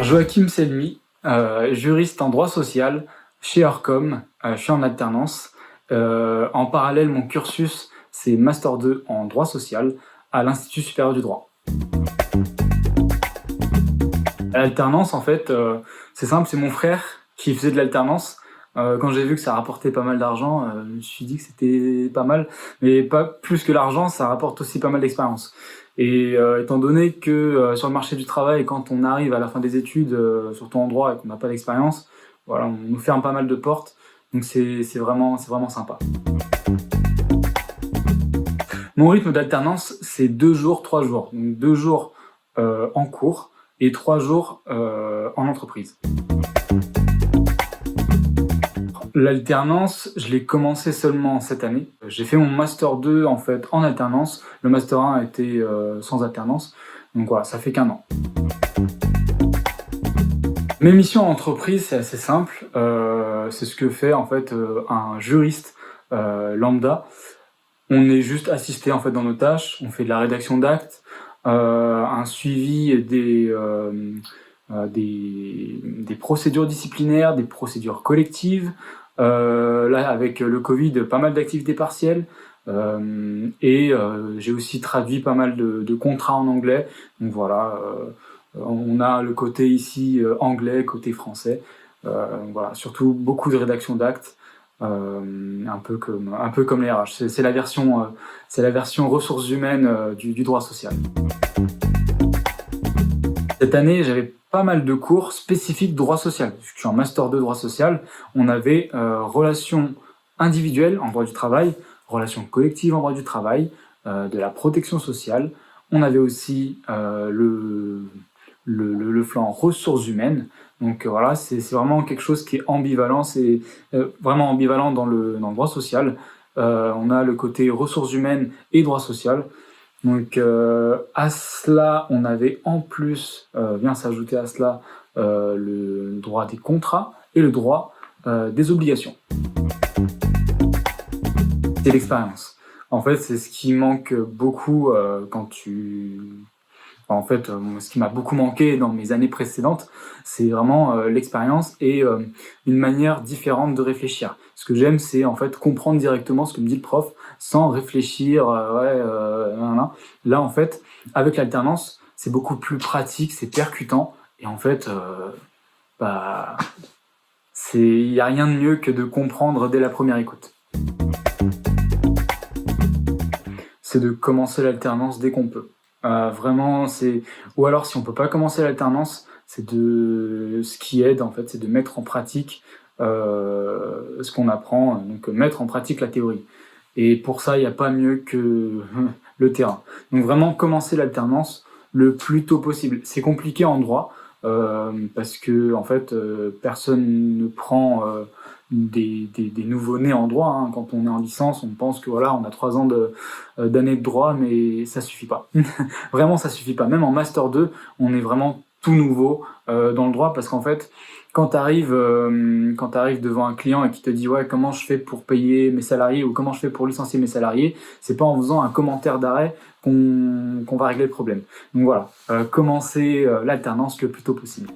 Joachim Selmy, juriste en droit social chez Orcom, je suis en alternance. En parallèle, mon cursus, c'est Master 2 en droit social à l'Institut supérieur du droit. L'alternance, en fait, c'est simple, c'est mon frère qui faisait de l'alternance. Quand j'ai vu que ça rapportait pas mal d'argent, je me suis dit que c'était pas mal, mais pas plus que l'argent, ça rapporte aussi pas mal d'expérience. Et étant donné que sur le marché du travail, quand on arrive à la fin des études, surtout en droit et qu'on n'a pas d'expérience, voilà, on nous ferme pas mal de portes, donc c'est vraiment sympa. Mon rythme d'alternance, c'est 2 jours, 3 jours. Donc 2 jours en cours et 3 jours en entreprise. L'alternance, je l'ai commencé seulement cette année. J'ai fait mon Master 2 en fait en alternance. Le Master 1 a été sans alternance. Donc voilà, ça fait qu'1 an. Mes missions en entreprise, c'est assez simple. C'est ce que fait en fait un juriste lambda. On est juste assisté en fait dans nos tâches. On fait de la rédaction d'actes, un suivi des procédures disciplinaires, des procédures collectives. Là, avec le Covid, pas mal d'activités partielles. J'ai aussi traduit pas mal de contrats en anglais. Donc voilà, on a le côté ici anglais, côté français. Voilà, surtout beaucoup de rédaction d'actes. Un peu comme les RH. C'est la version ressources humaines du droit social. Cette année, j'avais pas mal de cours spécifiques droit social. Je suis en Master 2 droit social. On avait relations individuelles en droit du travail, relations collectives en droit du travail, de la protection sociale. On avait aussi le flanc ressources humaines. Donc voilà, c'est vraiment quelque chose qui est ambivalent, c'est vraiment ambivalent dans le droit social. On a le côté ressources humaines et droit social. Donc à cela, on avait en plus, vient s'ajouter à cela le droit des contrats et le droit des obligations. C'est l'expérience. En fait, c'est ce qui manque beaucoup quand tu... En fait, ce qui m'a beaucoup manqué dans mes années précédentes, c'est vraiment l'expérience et une manière différente de réfléchir. Ce que j'aime, c'est en fait comprendre directement ce que me dit le prof sans réfléchir. Là, en fait, avec l'alternance, c'est beaucoup plus pratique, c'est percutant et en fait, il n'y a rien de mieux que de comprendre dès la première écoute. C'est de commencer l'alternance dès qu'on peut. Vraiment, ou alors si on peut pas commencer l'alternance, ce qui aide en fait, c'est de mettre en pratique ce qu'on apprend, donc mettre en pratique la théorie. Et pour ça, il n'y a pas mieux que le terrain. Donc vraiment commencer l'alternance le plus tôt possible. C'est compliqué en droit parce que en fait, personne ne prend des nouveaux-nés en droit. Hein. Quand on est en licence, on pense que voilà, on a 3 ans d'années de droit, mais ça suffit pas. Vraiment, ça suffit pas. Même en Master 2, on est vraiment tout nouveau dans le droit parce qu'en fait, quand tu arrives devant un client et qui te dit ouais, comment je fais pour payer mes salariés ou comment je fais pour licencier mes salariés, c'est pas en faisant un commentaire d'arrêt qu'on va régler le problème. Donc voilà, commencer l'alternance le plus tôt possible.